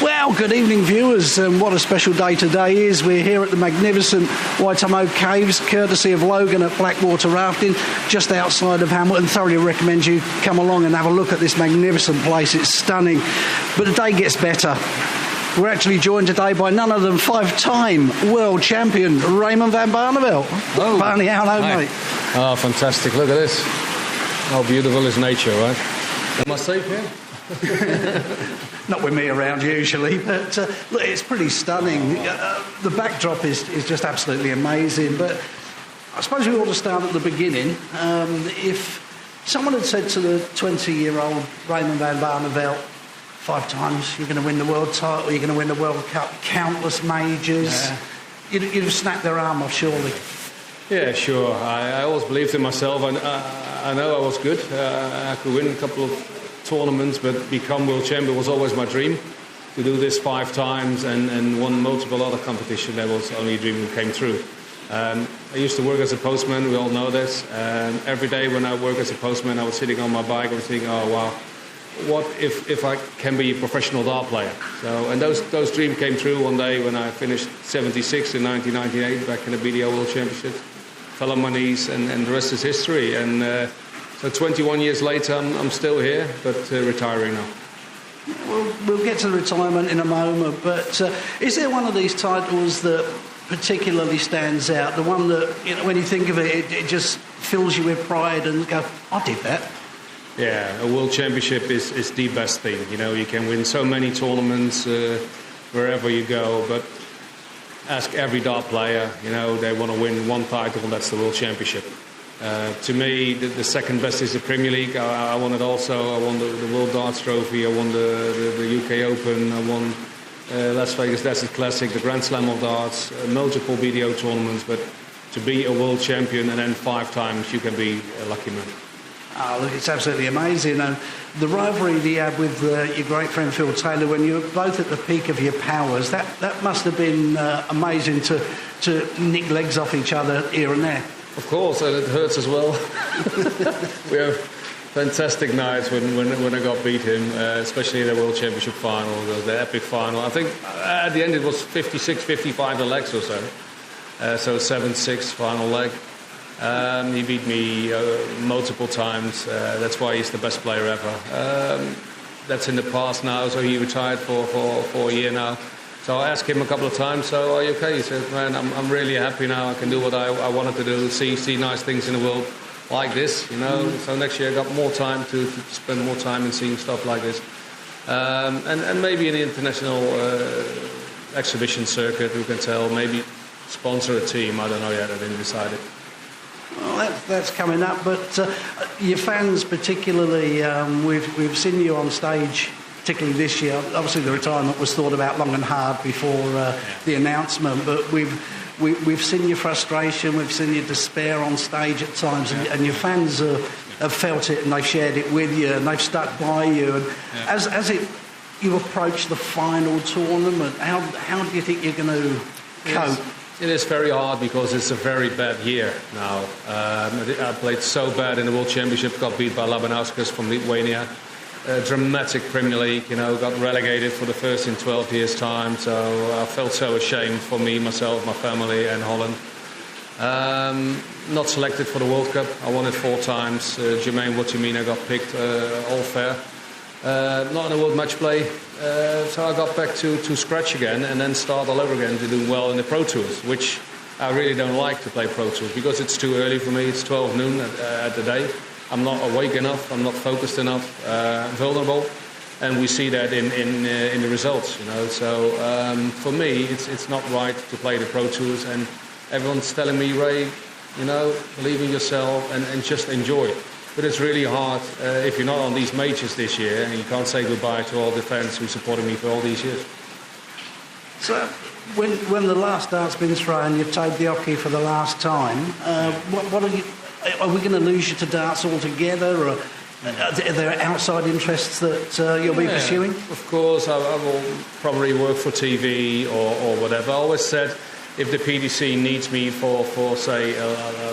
Well, good evening, viewers. What a special day today is. We're here at the magnificent Raukuri Caves, courtesy of Logan at Blackwater Rafting, just outside of Hamilton. Thoroughly recommend you come along and have a look at this magnificent place. It's stunning. But the day gets better. We're actually joined today by none other than five-time world champion Raymond van Barneveld. Oh, Barney, hello, mate. Oh, fantastic. Look at this. How beautiful is nature, right? Am I safe here? Not with me around usually, but look, it's pretty stunning. The backdrop is just absolutely amazing. But I suppose we ought to start at the beginning. If someone had said to the 20-year-old Raymond van Barneveld, 5 times you're going to win the world title, you're going to win the World Cup, countless majors, you'd have snapped their arm off, surely. Yeah, sure. I always believed in myself. I know I was good. I could win a couple of tournaments, but become world champion was always my dream. To do this 5 times and won multiple other competitions, that was only a dream that came true. I used to work as a postman, we all know this. Every day when I work as a postman, I was sitting on my bike, I was thinking, oh wow, what if I can be a professional dart player? So, and those dreams came true one day when I finished 76 in 1998 back in the BDO World Championships. Fell on my knees, and the rest is history. And so 21 years later, I'm still here, but retiring now. We'll get to the retirement in a moment, but is there one of these titles that particularly stands out? The one that, when you think of it, it just fills you with pride and go, I did that. Yeah, a world championship is the best thing. You can win so many tournaments wherever you go, but ask every dart player, they want to win one title, and that's the world championship. To me, the second best is the Premier League. I won it also. I won the World Darts Trophy. I won the UK Open. I won Las Vegas Desert Classic, the Grand Slam of darts, multiple BDO tournaments. But to be a world champion and then 5 times, you can be a lucky man. Oh, look, it's absolutely amazing. And the rivalry that you had with your great friend Phil Taylor, when you were both at the peak of your powers, that must have been amazing to nick legs off each other here and there. Of course, and it hurts as well. We have fantastic nights when I got beat him, especially in the World Championship final, the epic final. I think at the end it was 56-55 the legs or so. So 7-6 final leg. He beat me multiple times. That's why he's the best player ever. That's in the past now, so he retired for a year now. So I asked him a couple of times, so are you okay? He said, man, I'm really happy now. I can do what I wanted to do, see nice things in the world like this, So next year I got more time to spend more time in seeing stuff like this. And maybe in the international exhibition circuit, who can tell, maybe sponsor a team. I don't know yet, I didn't decide it. Well, that's coming up, but your fans particularly, we've seen you on stage, particularly this year. Obviously the retirement was thought about long and hard before the announcement, but we've seen your frustration, we've seen your despair on stage at times, and your fans have felt it and they've shared it with you and they've stuck by you. And as you approach the final tournament, how do you think you're going to cope? It is very hard because it's a very bad year now. I played so bad in the World Championship, got beat by Labanauskas from Lithuania. Dramatic Premier League, got relegated for the first in 12 years' time. So I felt so ashamed for me, myself, my family and Holland. Not selected for the World Cup. I won it 4 times. Jermaine Watimina got picked, all fair. Not in a World Match Play. So I got back to scratch again and then start all over again to do well in the Pro Tours, which I really don't like to play Pro Tours because it's too early for me. It's 12 noon at the day. I'm not awake enough, I'm not focused enough, vulnerable, and we see that in the results, So for me, it's not right to play the Pro Tours, and everyone's telling me, Ray, believe in yourself and just enjoy it. But it's really hard if you're not on these majors this year, and you can't say goodbye to all the fans who supported me for all these years. So when the last dart's been thrown, you've toed the hockey for the last time. What are you? Are we going to lose you to darts altogether, or are there outside interests that you'll be pursuing? Of course, I will probably work for TV or whatever. I always said if the PDC needs me for say,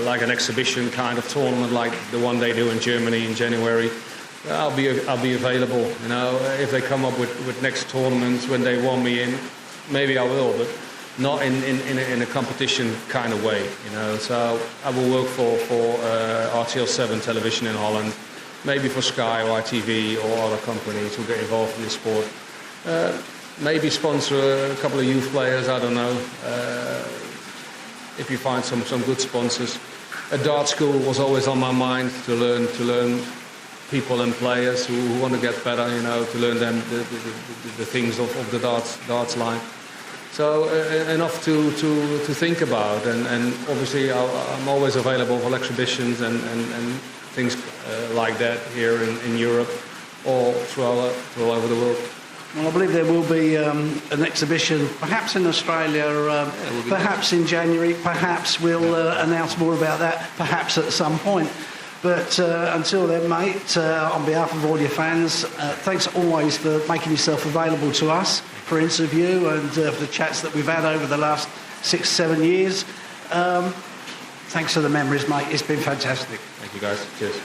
like an exhibition kind of tournament like the one they do in Germany in January, I'll be available. You know, if they come up with next tournaments when they want me in, maybe I will, but not in a competition kind of way. You know, so I will work for RTL 7 television in Holland, maybe for Sky or ITV or other companies who get involved in this sport. Maybe sponsor a couple of youth players. I don't know. If you find some good sponsors. A dart school was always on my mind to learn people and players who want to get better, you know, to learn them the things of the darts line. So enough to think about, and obviously I'm always available for exhibitions and things like that here in Europe or all over the world. Well, I believe there will be an exhibition, perhaps in Australia, perhaps in January, perhaps we'll announce more about that, perhaps at some point. But until then, mate, on behalf of all your fans, thanks always for making yourself available to us for interview and for the chats that we've had over the last 6-7 years. Thanks for the memories, mate. It's been fantastic. Thank you, guys. Cheers.